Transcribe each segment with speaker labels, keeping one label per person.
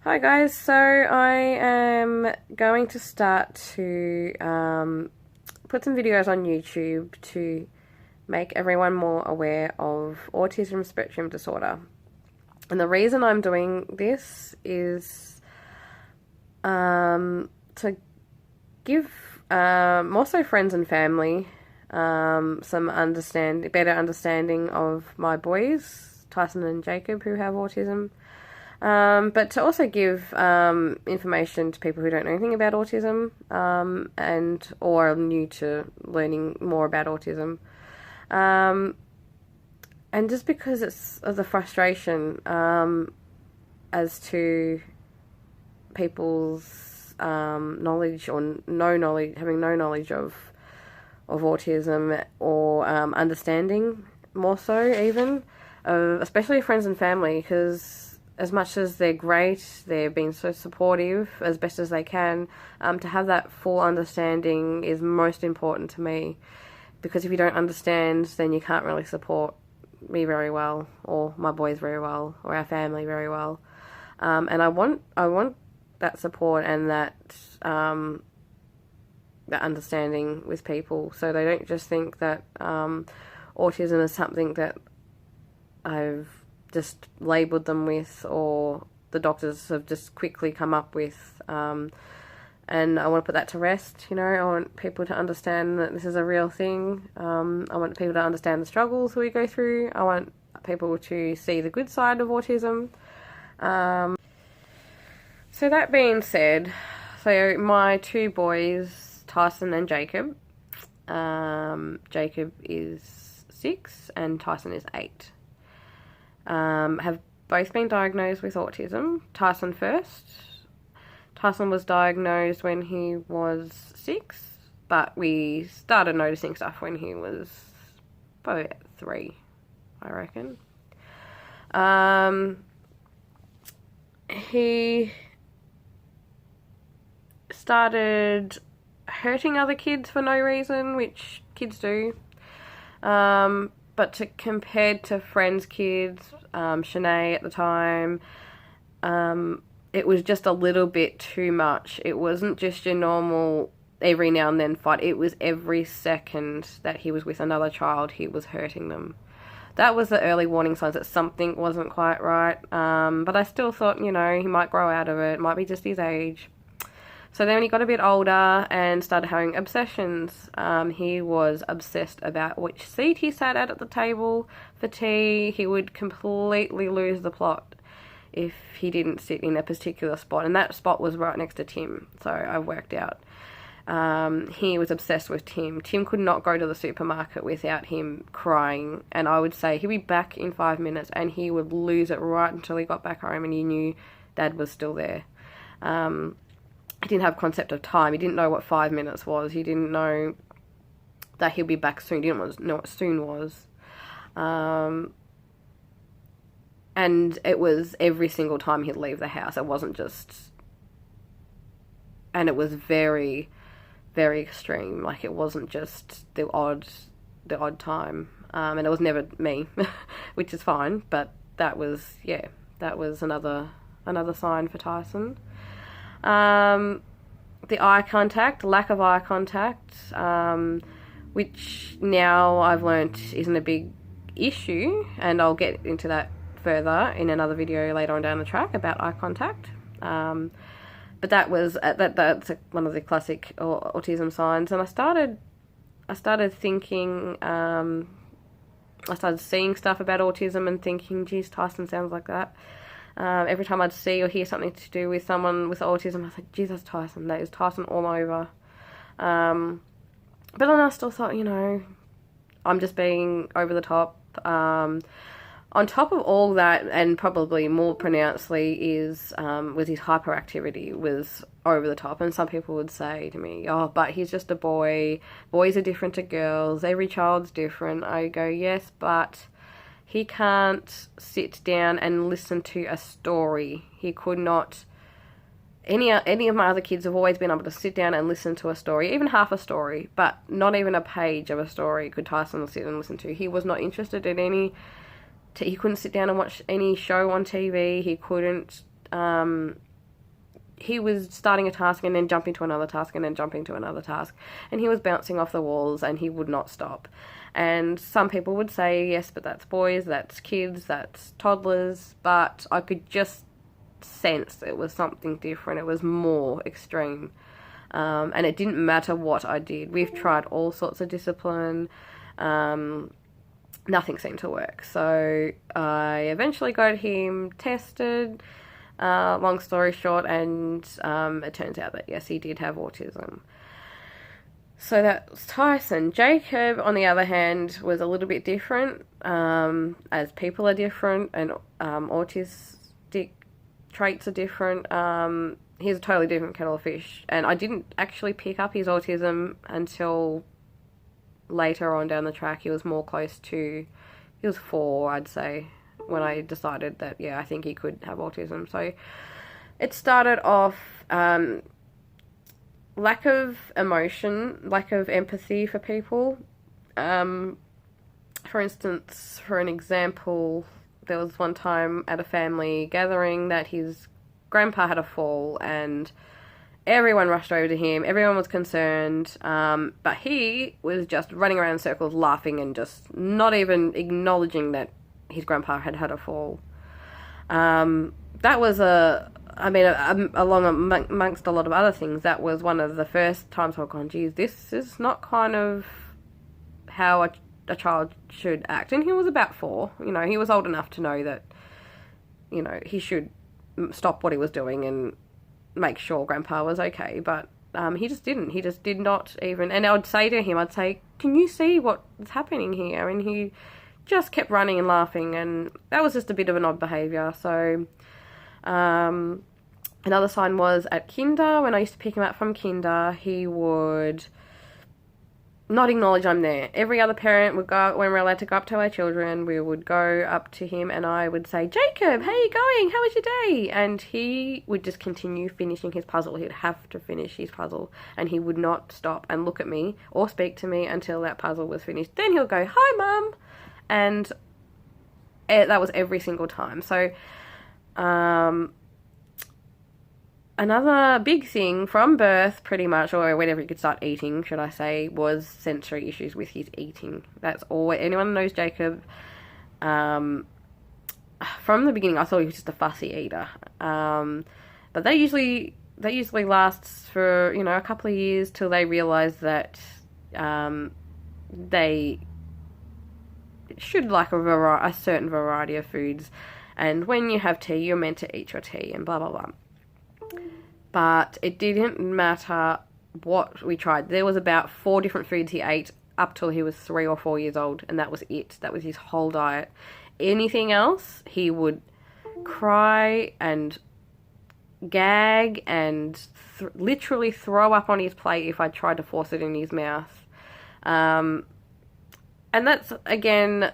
Speaker 1: Hi guys, so I am going to start to put some videos on YouTube to make everyone more aware of autism spectrum disorder. And the reason I'm doing this is to give more so friends and family some better understanding of my boys, Tyson and Jacob, who have autism. But to also give information to people who don't know anything about autism or are new to learning more about autism. And just because it's of the frustration as to people's knowledge or having no knowledge of autism or understanding more so even, especially friends and family, because as much as they're great, they're being so supportive as best as they can, to have that full understanding is most important to me, because if you don't understand, then you can't really support me very well, or my boys very well, or our family very well. And I want that support and that understanding with people, so they don't just think that autism is something that I've just labelled them with, or the doctors have just quickly come up with, and I want to put that to rest. I want people to understand that this is a real thing. I want people to understand the struggles we go through. I want people to see the good side of autism. So that being said, so my two boys, Tyson and Jacob, Jacob is 6 and Tyson is 8. Have both been diagnosed with autism. Tyson first. Tyson was diagnosed when he was 6, but we started noticing stuff when he was about 3, I reckon. He started hurting other kids for no reason, which kids do. But compared to friends' kids, Shanae at the time, it was just a little bit too much. It wasn't just your normal every now and then fight. It was every second that he was with another child, he was hurting them. That was the early warning signs that something wasn't quite right. But I still thought, he might grow out of it. It might be just his age. So then when he got a bit older and started having obsessions, he was obsessed about which seat he sat at the table for tea. He would completely lose the plot if he didn't sit in a particular spot. And that spot was right next to Tim, so I worked out. He was obsessed with Tim. Tim could not go to the supermarket without him crying. And I would say he'd be back in 5 minutes, and he would lose it right until he got back home and he knew Dad was still there. He didn't have concept of time. He didn't know what 5 minutes was. He didn't know that he'll be back soon. He didn't know what soon was. And it was every single time he'd leave the house. It wasn't just... And it was very, very extreme. Like, it wasn't just the odd time. And it was never me, which is fine. But that was another sign for Tyson. The eye contact, lack of eye contact, which now I've learnt isn't a big issue, and I'll get into that further in another video later on down the track about eye contact. But that was that's one of the classic autism signs, and I started thinking, I started seeing stuff about autism and thinking, geez, Tyson sounds like that. Every time I'd see or hear something to do with someone with autism, I was like, Jesus, Tyson, that is Tyson all over. But then I still thought, I'm just being over the top. On top of all that, and probably more pronouncedly, was his hyperactivity was over the top. And some people would say to me, oh, but he's just a boy. Boys are different to girls. Every child's different. I go, yes, but... he can't sit down and listen to a story. He could not... Any of my other kids have always been able to sit down and listen to a story, even half a story, but not even a page of a story could Tyson sit and listen to. He was not interested in he couldn't sit down and watch any show on TV. He couldn't he was starting a task and then jumping to another task and then jumping to another task, and he was bouncing off the walls and he would not stop. And some people would say, yes, but that's boys, that's kids, that's toddlers, but I could just sense it was something different. It was more extreme. And it didn't matter what I did. We've tried all sorts of discipline. Nothing seemed to work. So I eventually got him tested, long story short, and it turns out that, yes, he did have autism. So that was Tyson. Jacob, on the other hand, was a little bit different, as people are different and autistic traits are different. He's a totally different kettle of fish, and I didn't actually pick up his autism until later on down the track. He was he was 4, I'd say, when I decided that, yeah, I think he could have autism. So it started off lack of emotion, lack of empathy for people. For instance, for an example, there was one time at a family gathering that his grandpa had a fall and everyone rushed over to him. Everyone was concerned, but he was just running around in circles laughing and just not even acknowledging that his grandpa had had a fall. That was along amongst a lot of other things, that was one of the first times I've gone, geez, this is not kind of how a child should act. And he was about 4, he was old enough to know that, he should stop what he was doing and make sure grandpa was okay, but he just didn't. He just did not even, and I'd say to him, can you see what's happening here? And he just kept running and laughing, and that was just a bit of an odd behaviour. So another sign was at kinder. When I used to pick him up from kinder, he would not acknowledge I'm there. Every other parent would go, when we're allowed to go up to our children, we would go up to him and I would say, Jacob, how are you going? How was your day? And he would just continue finishing his puzzle. He'd have to finish his puzzle and he would not stop and look at me or speak to me until that puzzle was finished. Then he'll go, hi, Mum. And that was every single time. So, another big thing from birth, pretty much, or whenever he could start eating, should I say, was sensory issues with his eating. That's all. Anyone knows Jacob, from the beginning, I thought he was just a fussy eater. But that usually lasts for, a couple of years till they realise that they should like a certain variety of foods. And when you have tea, you're meant to eat your tea and blah, blah, blah. But it didn't matter what we tried. There was about 4 different foods he ate up till he was 3 or 4 years old, and that was it. That was his whole diet. Anything else, he would cry and gag and literally throw up on his plate if I tried to force it in his mouth. And that's, again,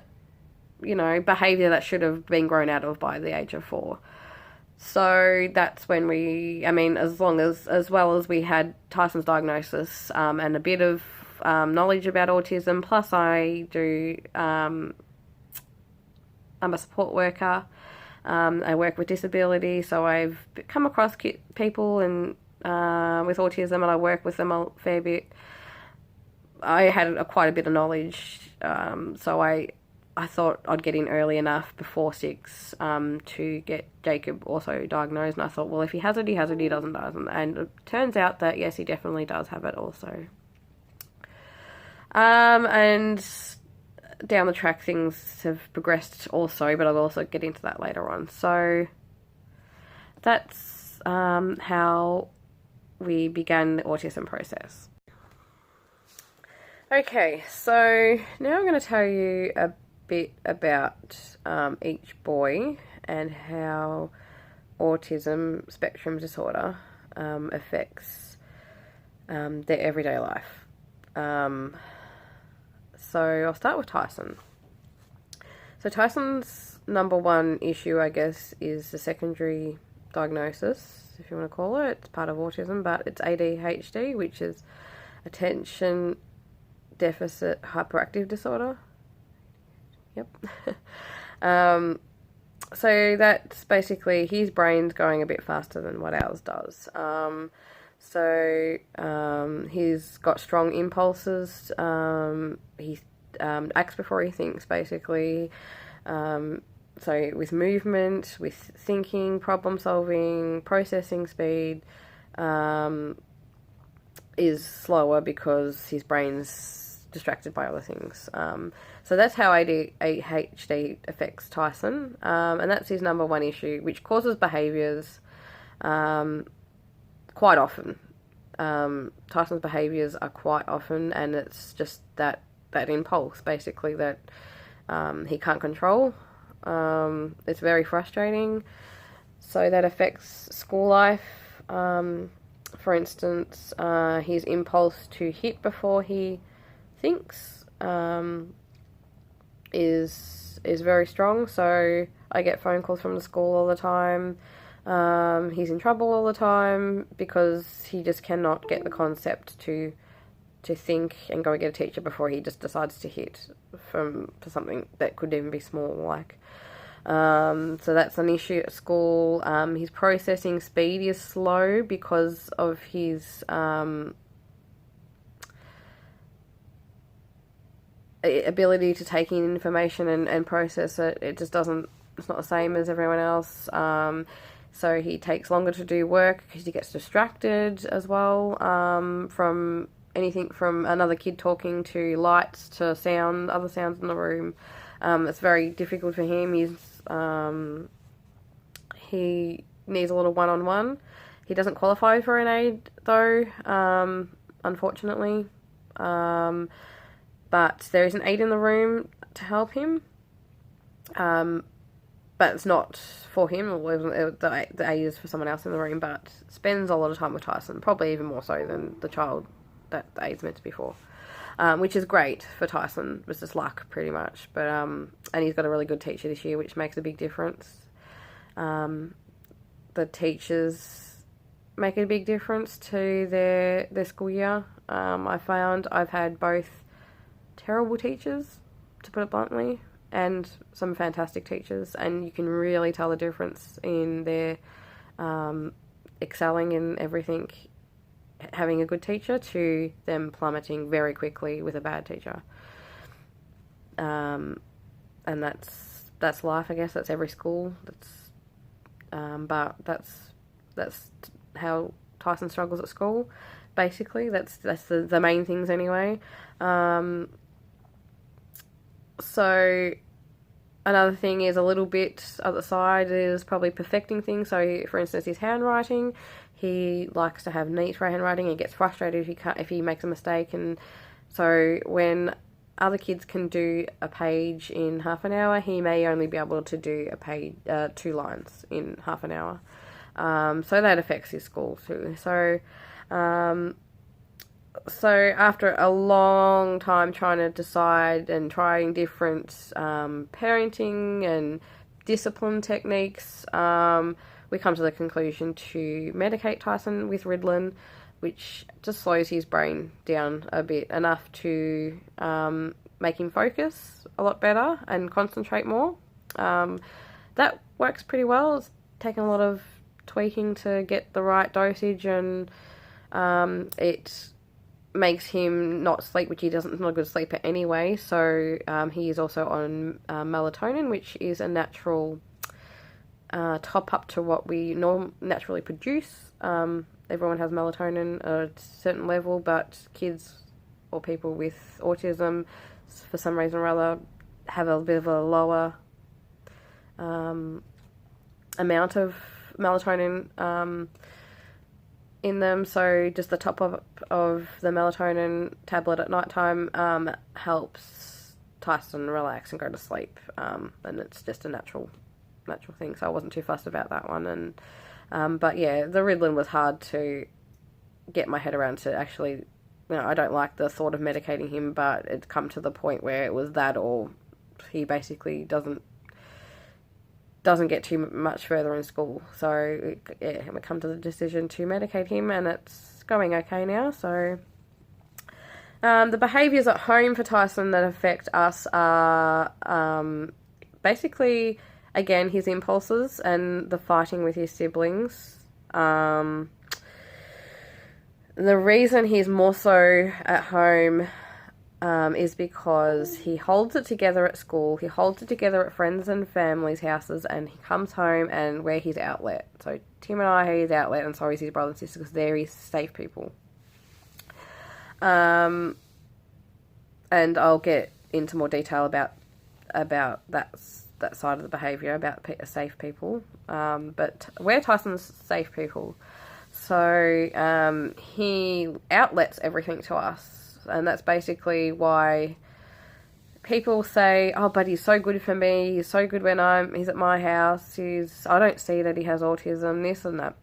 Speaker 1: behaviour that should have been grown out of by the age of 4. So that's when as well as we had Tyson's diagnosis and a bit of knowledge about autism, plus I'm a support worker. I work with disability, so I've come across people and with autism, and I work with them a fair bit. I had quite a bit of knowledge, so I thought I'd get in early enough before 6 to get Jacob also diagnosed. And I thought, well, if he has it, he has it, he doesn't. And it turns out that, yes, he definitely does have it also. And down the track, things have progressed also, but I'll also get into that later on. So that's how we began the autism process. Okay, so now I'm going to tell you a bit about each boy and how autism spectrum disorder affects their everyday life. So I'll start with Tyson. So Tyson's number one issue, I guess, is the secondary diagnosis, if you want to call it. It's part of autism, but it's ADHD, which is attention deficit hyperactive disorder. Yep. So that's basically his brain's going a bit faster than what ours does. He's got strong impulses. He acts before he thinks, basically. So with movement, with thinking, problem solving, processing speed, is slower because his brain's distracted by other things. So that's how ADHD affects Tyson, and that's his number one issue, which causes behaviours quite often. Tyson's behaviours are quite often, and it's just that impulse, basically, that he can't control. It's very frustrating. So that affects school life. For instance, his impulse to hit before he thinks is very strong. So I get phone calls from the school all the time. He's in trouble all the time because he just cannot get the concept to think and go and get a teacher before he just decides to hit for something that could even be small, like. So that's an issue at school. His processing speed is slow because of his ability to take in information and process it. It just doesn't, it's not the same as everyone else. So he takes longer to do work because he gets distracted as well, from anything from another kid talking to lights to sound, other sounds in the room. It's very difficult for him. He needs a lot of one-on-one. He doesn't qualify for an aid though, unfortunately. But there is an aid in the room to help him. But it's not for him. The aid is for someone else in the room, but spends a lot of time with Tyson, probably even more so than the child that the aid's meant to be for. Which is great for Tyson. It's just luck, pretty much. But and he's got a really good teacher this year, which makes a big difference. The teachers make a big difference to their school year. I found I've had both terrible teachers, to put it bluntly, and some fantastic teachers, and you can really tell the difference in their excelling in everything, having a good teacher, to them plummeting very quickly with a bad teacher. And that's life, I guess. That's every school. But that's how Tyson struggles at school. Basically, that's the main things anyway. So another thing is a little bit other side is probably perfecting things. So, for instance, his handwriting. He likes to have neat handwriting and gets frustrated if he makes a mistake. And so when other kids can do a page in half an hour, he may only be able to do a page, 2 lines in half an hour. So that affects his school too. So after a long time trying to decide and trying different parenting and discipline techniques, we come to the conclusion to medicate Tyson with Ritalin, which just slows his brain down a bit, enough to make him focus a lot better and concentrate more. That works pretty well. It's taken a lot of tweaking to get the right dosage, and it makes him not sleep, which not a good sleeper anyway. So he is also on melatonin, which is a natural top up to what we naturally produce. Everyone has melatonin at a certain level, but kids or people with autism, for some reason or other, have a bit of a lower amount of melatonin in them. So just the top of the melatonin tablet at nighttime helps Tyson relax and go to sleep, and it's just a natural thing. So I wasn't too fussed about that one. And but yeah, the Ritalin was hard to get my head around. To actually, I don't like the thought of medicating him, but it's come to the point where it was that, or he basically doesn't get too much further in school. So yeah, we come to the decision to medicate him, and it's going okay now. So the behaviours at home for Tyson that affect us are basically again, his impulses and the fighting with his siblings. The reason he's more so at home is because he holds it together at school, he holds it together at friends and family's houses, and he comes home and we're his outlet. So Tim and I are his outlet, and so is his brother and sister, because they're his safe people. And I'll get into more detail about that side of the behaviour, about safe people. But we're Tyson's safe people. So he outlets everything to us. And that's basically why people say, oh, but he's so good for me, he's so good when he's at my house, I don't see that he has autism, this and that.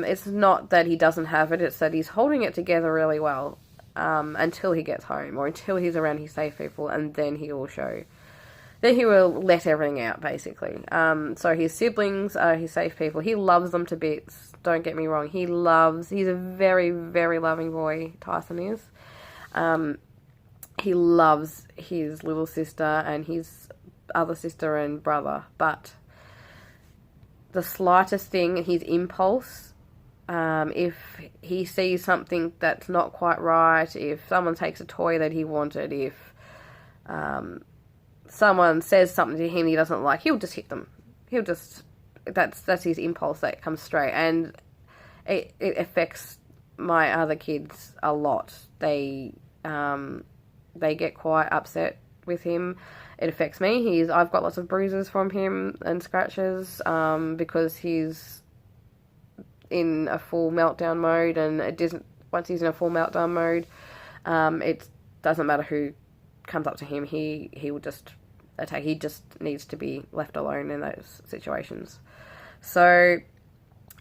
Speaker 1: It's not that he doesn't have it, it's that he's holding it together really well until he gets home, or until he's around his safe people, and then he will let everything out, basically. So his siblings are his safe people. He loves them to bits, don't get me wrong. He's a very, very loving boy, Tyson is. He loves his little sister and his other sister and brother, but the slightest thing, his impulse, if he sees something that's not quite right, if someone takes a toy that he wanted, if someone says something to him he doesn't like, he'll just hit them. That's his impulse that comes straight, and it affects my other kids a lot. They get quite upset with him. It affects me. I've got lots of bruises from him and scratches because he's in a full meltdown mode, and once he's in a full meltdown mode, it doesn't matter who comes up to him. He will just attack. He just needs to be left alone in those situations. So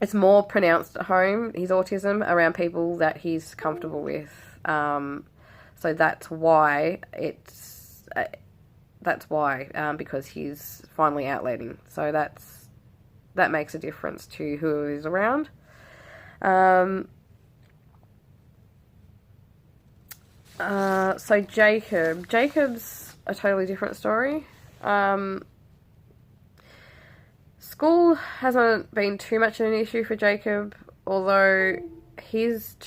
Speaker 1: it's more pronounced at home, his autism, around people that he's comfortable with. So that's why because he's finally outletting. So that makes a difference to who is around. So Jacob's a totally different story. School hasn't been too much of an issue for Jacob, although his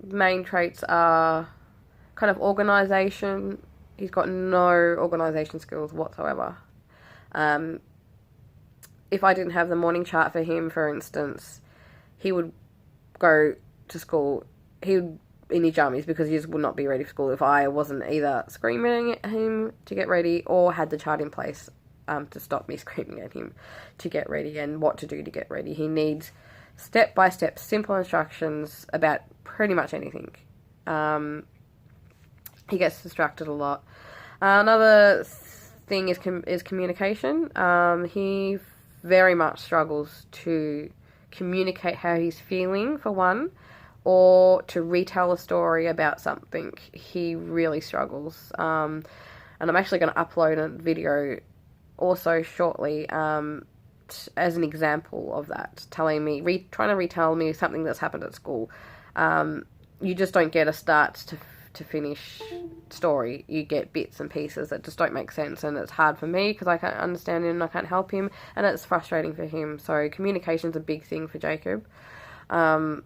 Speaker 1: main traits are kind of organisation. He's got no organisation skills whatsoever. If I didn't have the morning chart for him, for instance, he would go to school. He would in his jammies because he just would not be ready for school if I wasn't either screaming at him to get ready or had the chart in place to stop me screaming at him to get ready and what to do to get ready. He needs step-by-step simple instructions about pretty much anything. He gets distracted a lot. Another thing is communication. He very much struggles to communicate how he's feeling, for one, or to retell a story about something. He really struggles. And I'm actually going to upload a video also shortly as an example of that, trying to retell me something that's happened at school. You just don't get a start to finish story. You get bits and pieces that just don't make sense, and it's hard for me because I can't understand him and I can't help him, and it's frustrating for him. So communication's a big thing for Jacob. So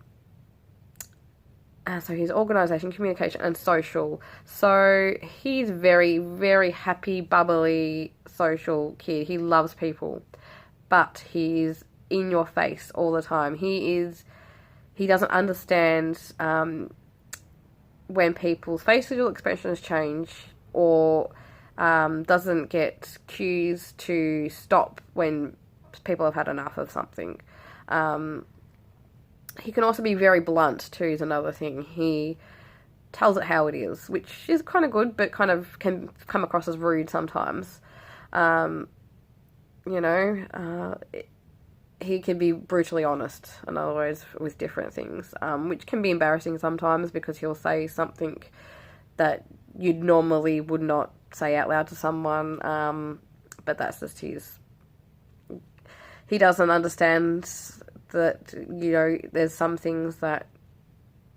Speaker 1: his organisation, communication, and social. So he's very, very happy, bubbly, social kid. He loves people, but he's in your face all the time. He doesn't understand when people's facial expressions change, or doesn't get cues to stop when people have had enough of something. He can also be very blunt too, is another thing. He tells it how it is, which is kind of good, but kind of can come across as rude sometimes. He can be brutally honest, in other words, with different things, which can be embarrassing sometimes because he'll say something that you normally would not say out loud to someone, but that's just he doesn't understand that, there's some things that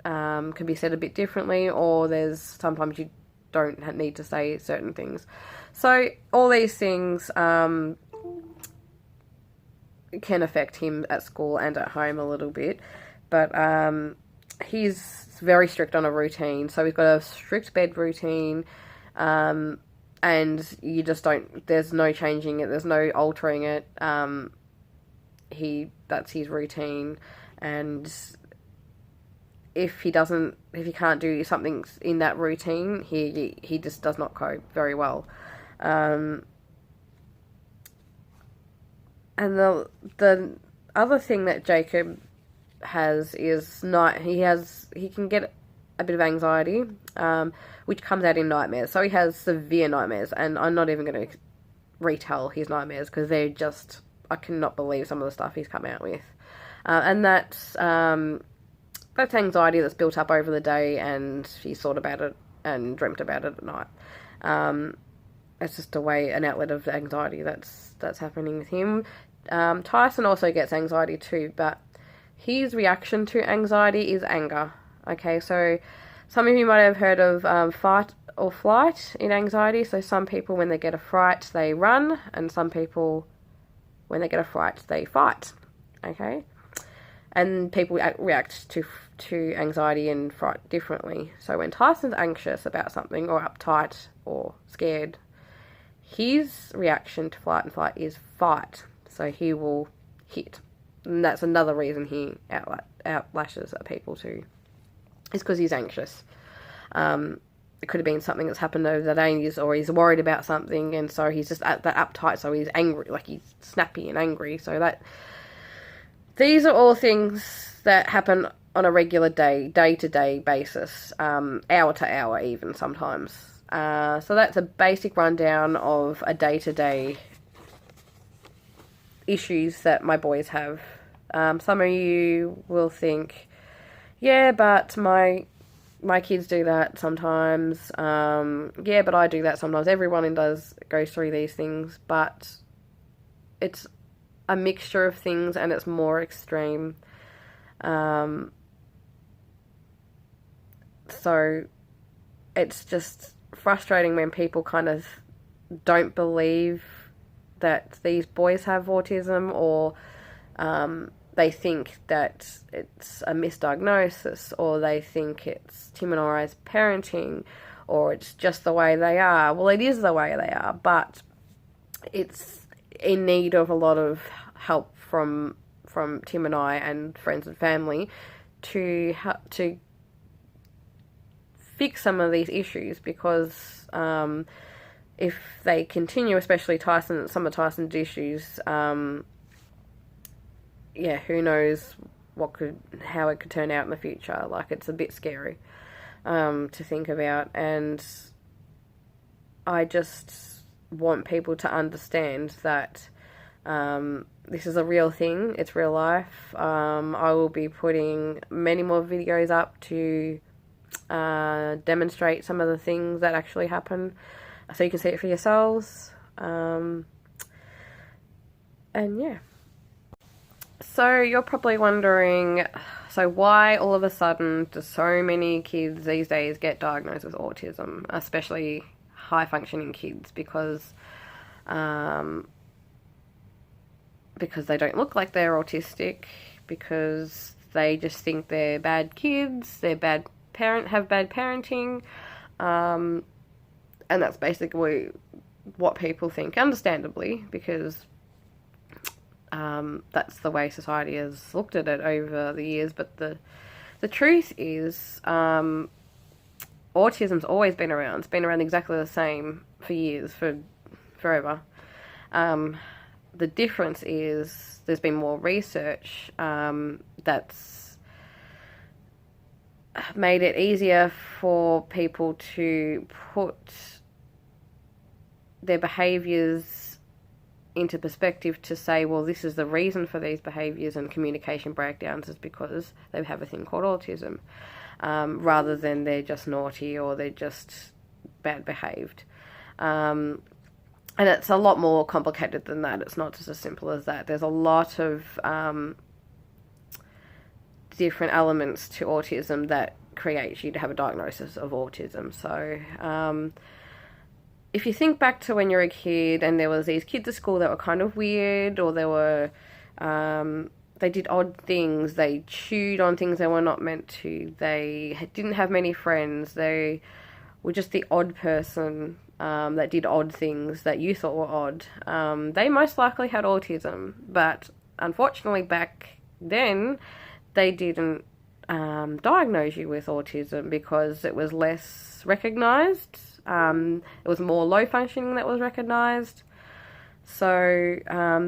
Speaker 1: can be said a bit differently, or there's sometimes you don't need to say certain things. So all these things can affect him at school and at home a little bit. But he's very strict on a routine. So he's got a strict bed routine, and you just don't. There's no changing it. There's no altering it. That's his routine, and if he can't do something in that routine, he just does not cope very well. And the other thing that Jacob has is he can get a bit of anxiety, which comes out in nightmares. So he has severe nightmares, and I'm not even going to retell his nightmares because they're just, I cannot believe some of the stuff he's come out with. And that's anxiety that's built up over the day, and he's thought about it and dreamt about it at night. It's just an outlet of anxiety that's happening with him. Tyson also gets anxiety too, but his reaction to anxiety is anger. Okay, so some of you might have heard of fight or flight in anxiety. So some people, when they get a fright, they run, and some people, when they get a fright, they fight. Okay, and people react to anxiety and fright differently. So when Tyson's anxious about something or uptight or scared, his reaction to flight and fight is fight. So he will hit. And that's another reason he outlashes at people too. It's because he's anxious. It could have been something that's happened over the day, or he's worried about something, and so he's just that uptight, so he's angry, like he's snappy and angry. So these are all things that happen on a regular day-to-day basis, hour to hour even sometimes. So that's a basic rundown of a day-to-day issues that my boys have. Some of you will think, yeah, but my kids do that sometimes. Yeah, but I do that sometimes. Everyone goes through these things, but it's a mixture of things, and it's more extreme. So it's just frustrating when people kind of don't believe that these boys have autism, or they think that it's a misdiagnosis, or they think it's Tim and I's parenting, or it's just the way they are. Well, it is the way they are, but it's in need of a lot of help from Tim and I and friends and family to fix some of these issues, because if they continue, especially some of Tyson's issues, who knows how it could turn out in the future. Like, it's a bit scary to think about, and I just want people to understand that this is a real thing. It's real life. I will be putting many more videos up to demonstrate some of the things that actually happen, so you can see it for yourselves. And yeah. So you're probably wondering, so why all of a sudden do so many kids these days get diagnosed with autism, especially high functioning kids? Because they don't look like they're autistic, because they just think they're bad kids, have bad parenting, and that's basically what people think, understandably, because that's the way society has looked at it over the years. But the truth is, autism's always been around. It's been around exactly the same for years, for forever. The difference is there's been more research that's made it easier for people to put their behaviours into perspective, to say, well, this is the reason for these behaviours and communication breakdowns is because they have a thing called autism, rather than they're just naughty or they're just bad behaved. And it's a lot more complicated than that. It's not just as simple as that. There's a lot of different elements to autism that creates you to have a diagnosis of autism. So if you think back to when you were a kid and there was these kids at school that were kind of weird, or they were They did odd things. They chewed on things they were not meant to. They didn't have many friends. They were just the odd person that did odd things that you thought were odd. They most likely had autism, but unfortunately back then they didn't diagnose you with autism because it was less recognised. It was more low functioning that was recognised. So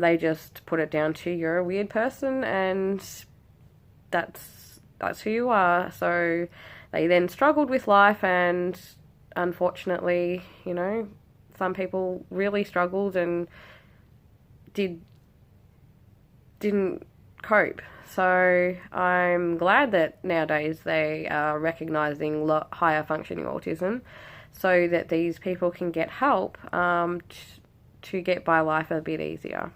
Speaker 1: they just put it down to you're a weird person and that's who you are. So they then struggled with life, and unfortunately, you know, some people really struggled and didn't cope. So I'm glad that nowadays they are recognising higher functioning autism so that these people can get help to get by life a bit easier.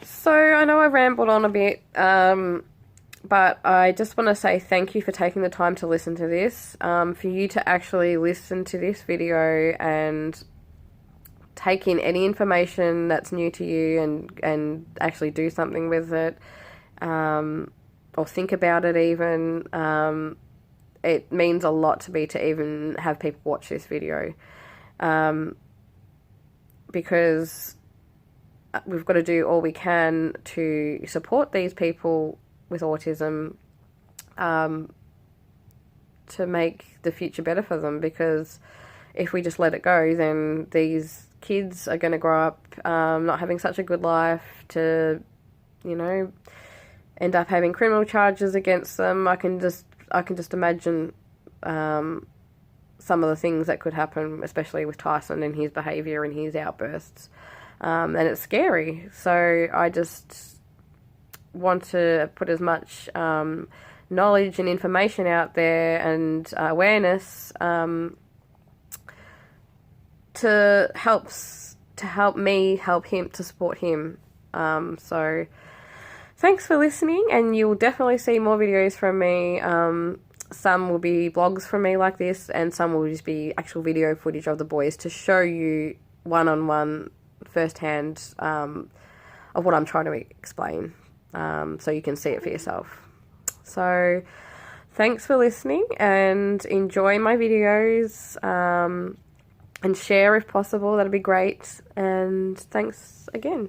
Speaker 1: So I know I rambled on a bit, but I just want to say thank you for taking the time to listen to this. For you to actually listen to this video and take in any information that's new to you and actually do something with it, or think about it even. It means a lot to me to even have people watch this video. Because we've got to do all we can to support these people with autism, to make the future better for them, because if we just let it go, then these kids are going to grow up not having such a good life, to, you know, end up having criminal charges against them. I can just imagine some of the things that could happen, especially with Tyson and his behaviour and his outbursts. And it's scary. So I just want to put as much knowledge and information out there and awareness to help me help him, to support him. So thanks for listening, and you'll definitely see more videos from me. Some will be vlogs from me like this, and some will just be actual video footage of the boys to show you one-on-one, firsthand, of what I'm trying to explain, so you can see it for yourself. So thanks for listening, and enjoy my videos, and share if possible. That'd be great, and thanks again.